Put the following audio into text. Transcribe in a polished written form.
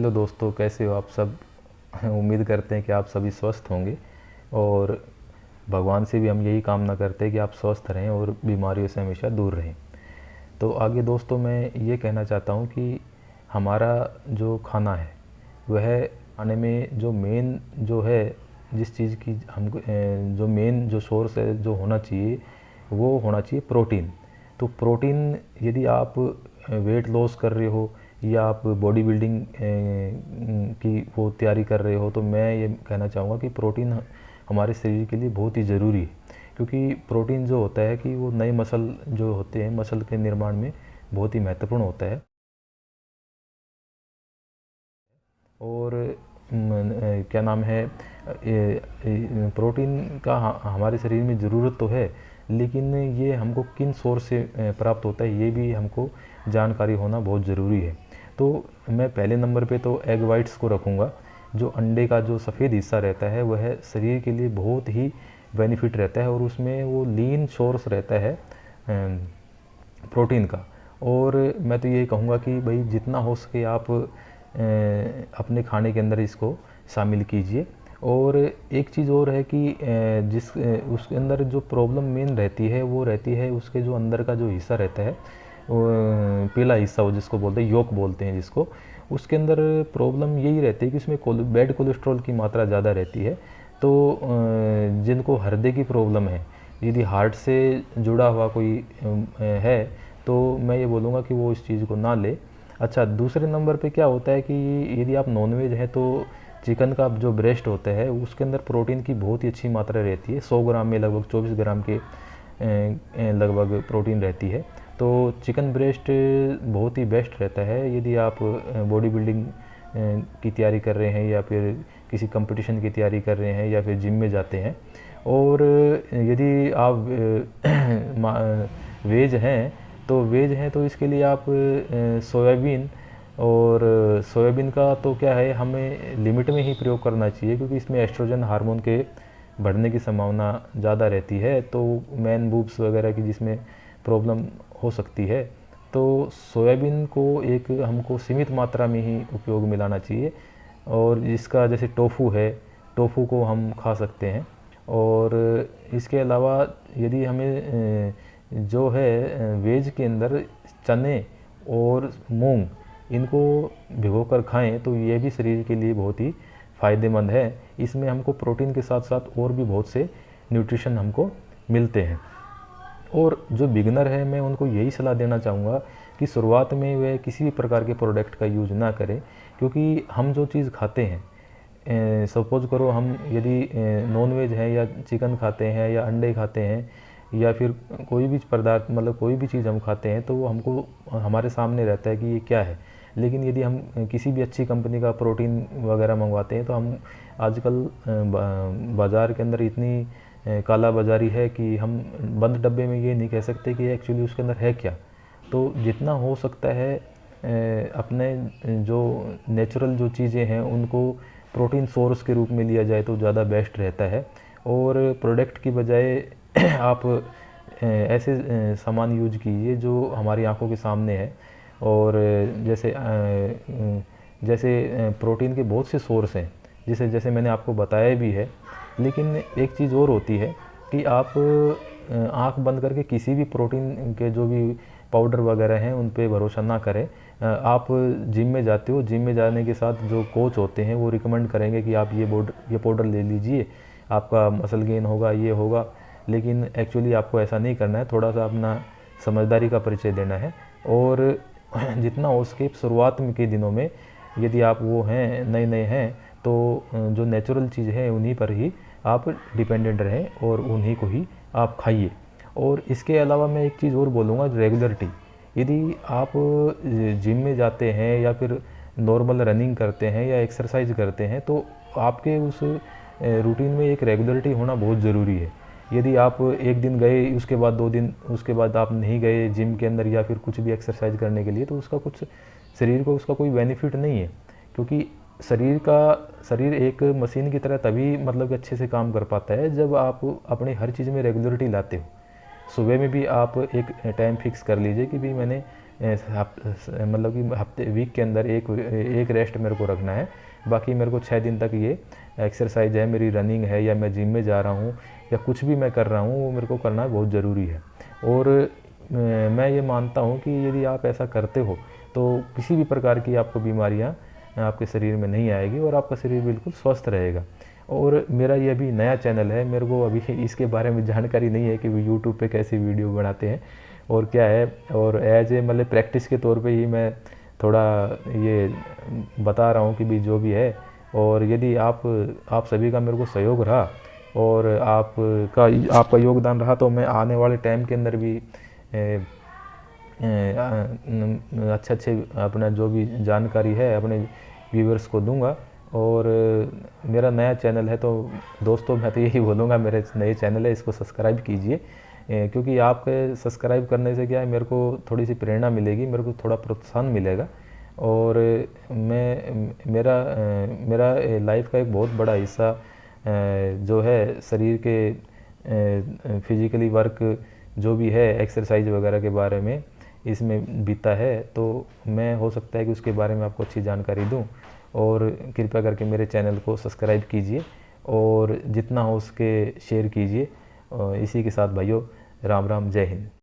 Hello दोस्तों, कैसे हो आप सब। उम्मीद करते हैं कि आप सभी स्वस्थ होंगे और भगवान से भी हम यही कामना करते हैं कि आप स्वस्थ रहें और बीमारियों से हमेशा दूर रहें। तो आगे दोस्तों मैं ये कहना चाहता हूँ कि हमारा जो खाना है वह खाने में जो मेन जो है जिस चीज़ की हमको जो मेन जो सोर्स है जो होना चाहिए वो होना चाहिए प्रोटीन। तो प्रोटीन यदि आप वेट लॉस कर रहे हो या आप बॉडी बिल्डिंग की वो तैयारी कर रहे हो तो मैं ये कहना चाहूँगा कि प्रोटीन हमारे शरीर के लिए बहुत ही ज़रूरी है, क्योंकि प्रोटीन जो होता है कि वो नए मसल जो होते हैं मसल के निर्माण में बहुत ही महत्वपूर्ण होता है। और क्या नाम है प्रोटीन का हमारे शरीर में ज़रूरत तो है, लेकिन ये हमको किन सोर्स से प्राप्त होता है ये भी हमको जानकारी होना बहुत ज़रूरी है। तो मैं पहले नंबर पे तो एग वाइट्स को रखूँगा। जो अंडे का जो सफ़ेद हिस्सा रहता है वह शरीर के लिए बहुत ही बेनिफिट रहता है और उसमें वो लीन सोर्स रहता है प्रोटीन का। और मैं तो ये कहूँगा कि भाई जितना हो सके आप अपने खाने के अंदर इसको शामिल कीजिए। और एक चीज़ और है कि उसके अंदर जो प्रॉब्लम मेन रहती है वो रहती है उसके जो अंदर का जो हिस्सा रहता है पीला हिस्सा वो जिसको बोलते हैं योक बोलते हैं जिसको, उसके अंदर प्रॉब्लम यही रहती है कि उसमें बैड कोलेस्ट्रॉल की मात्रा ज़्यादा रहती है। तो जिनको हृदय की प्रॉब्लम है, यदि हार्ट से जुड़ा हुआ कोई है तो मैं ये बोलूँगा कि वो इस चीज़ को ना ले। अच्छा, दूसरे नंबर पे क्या होता है कि यदि आप नॉनवेज हैं तो चिकन का जो ब्रेस्ट होता है उसके अंदर प्रोटीन की बहुत ही अच्छी मात्रा रहती है। 100 ग्राम में लगभग 24 ग्राम के लगभग प्रोटीन रहती है। तो चिकन ब्रेस्ट बहुत ही बेस्ट रहता है यदि आप बॉडी बिल्डिंग की तैयारी कर रहे हैं या फिर किसी कंपटीशन की तैयारी कर रहे हैं या फिर जिम में जाते हैं। और यदि आप वेज हैं तो इसके लिए आप सोयाबीन और सोयाबीन का तो क्या है हमें लिमिट में ही प्रयोग करना चाहिए, क्योंकि इसमें एस्ट्रोजन हार्मोन के बढ़ने की संभावना ज़्यादा रहती है। तो मैन बूब्स वगैरह की जिसमें प्रॉब्लम हो सकती है, तो सोयाबीन को एक हमको सीमित मात्रा में ही उपयोग में लाना चाहिए। और इसका जैसे टोफू है, टोफू को हम खा सकते हैं। और इसके अलावा यदि हमें जो है वेज के अंदर चने और मूंग इनको भिगोकर खाएं तो ये भी शरीर के लिए बहुत ही फ़ायदेमंद है। इसमें हमको प्रोटीन के साथ साथ और भी बहुत से न्यूट्रिशन हमको मिलते हैं। और जो बिगनर है मैं उनको यही सलाह देना चाहूँगा कि शुरुआत में वे किसी भी प्रकार के प्रोडक्ट का यूज़ ना करें, क्योंकि हम जो चीज़ खाते हैं सपोज करो हम यदि नॉन वेज है या चिकन खाते हैं या अंडे खाते हैं या फिर कोई भी पदार्थ मतलब कोई भी चीज़ हम खाते हैं तो वो हमको हमारे सामने रहता है कि ये क्या है। लेकिन यदि हम किसी भी अच्छी कंपनी का प्रोटीन वगैरह मंगवाते हैं तो हम आजकल बाज़ार के अंदर इतनी काला बाज़ारी है कि हम बंद डब्बे में ये नहीं कह सकते कि एक्चुअली उसके अंदर है क्या। तो जितना हो सकता है अपने जो नेचुरल जो चीज़ें हैं उनको प्रोटीन सोर्स के रूप में लिया जाए तो ज़्यादा बेस्ट रहता है। और प्रोडक्ट की बजाय आप ऐसे सामान यूज कीजिए जो हमारी आंखों के सामने है। और जैसे प्रोटीन के बहुत से सोर्स हैं जिसे जैसे मैंने आपको बताया भी है। लेकिन एक चीज़ और होती है कि आप आंख बंद करके किसी भी प्रोटीन के जो भी पाउडर वगैरह हैं उन पे भरोसा ना करें। आप जिम में जाते हो, जिम में जाने के साथ जो कोच होते हैं वो रिकमेंड करेंगे कि आप ये पाउडर ले लीजिए, आपका मसल गेन होगा, ये होगा। लेकिन एक्चुअली आपको ऐसा नहीं करना है, थोड़ा सा अपना समझदारी का परिचय देना है। और जितना हो सके शुरुआत के दिनों में यदि आप वो हैं नए नए हैं तो जो नेचुरल चीज़ है उन्हीं पर ही आप डिपेंडेंट रहें और उन्हीं को ही आप खाइए। और इसके अलावा मैं एक चीज़ और बोलूँगा, रेगुलरिटी। यदि आप जिम में जाते हैं या फिर नॉर्मल रनिंग करते हैं या एक्सरसाइज करते हैं तो आपके उस रूटीन में एक रेगुलरिटी होना बहुत ज़रूरी है। यदि आप एक दिन गए उसके बाद 2 दिन उसके बाद आप नहीं गए जिम के अंदर या फिर कुछ भी एक्सरसाइज करने के लिए तो उसका कुछ शरीर को उसका कोई बेनिफिट नहीं है। क्योंकि शरीर एक मशीन की तरह तभी मतलब कि अच्छे से काम कर पाता है जब आप अपनी हर चीज़ में रेगुलरिटी लाते हो। सुबह में भी आप एक टाइम फिक्स कर लीजिए कि भाई मैंने मतलब कि हफ्ते वीक के अंदर एक रेस्ट मेरे को रखना है। बाकी मेरे को 6 दिन तक ये एक्सरसाइज है, मेरी रनिंग है, या मैं जिम में जा रहा हूँ, या कुछ भी मैं कर रहा हूँ, वो मेरे को करना बहुत ज़रूरी है। और मैं ये मानता हूँ कि यदि आप ऐसा करते हो तो किसी भी प्रकार की आपको बीमारियाँ आपके शरीर में नहीं आएगी और आपका शरीर बिल्कुल स्वस्थ रहेगा। और मेरा ये अभी नया चैनल है, मेरे को अभी इसके बारे में जानकारी नहीं है कि यूट्यूब पे कैसी वीडियो बनाते हैं और क्या है। और एज ए मतलब प्रैक्टिस के तौर पे ही मैं थोड़ा ये बता रहा हूँ कि भी जो भी है। और यदि आप सभी का मेरे को सहयोग रहा और आपका योगदान रहा तो मैं आने वाले टाइम के अंदर भी अच्छे अच्छे अपना जो भी जानकारी है अपने व्यूवर्स को दूंगा। और मेरा नया चैनल है तो दोस्तों मैं तो यही बोलूँगा, मेरे नए चैनल है, इसको सब्सक्राइब कीजिए। क्योंकि आपके सब्सक्राइब करने से क्या है, मेरे को थोड़ी सी प्रेरणा मिलेगी, मेरे को थोड़ा प्रोत्साहन मिलेगा। और मेरा मेरा लाइफ का एक बहुत बड़ा हिस्सा जो है शरीर के फिजिकली वर्क जो भी है एक्सरसाइज वगैरह के बारे में इसमें बीता है। तो मैं हो सकता है कि उसके बारे में आपको अच्छी जानकारी दूं। और कृपया करके मेरे चैनल को सब्सक्राइब कीजिए और जितना हो उसके शेयर कीजिए। इसी के साथ भाइयों, राम राम, जय हिंद।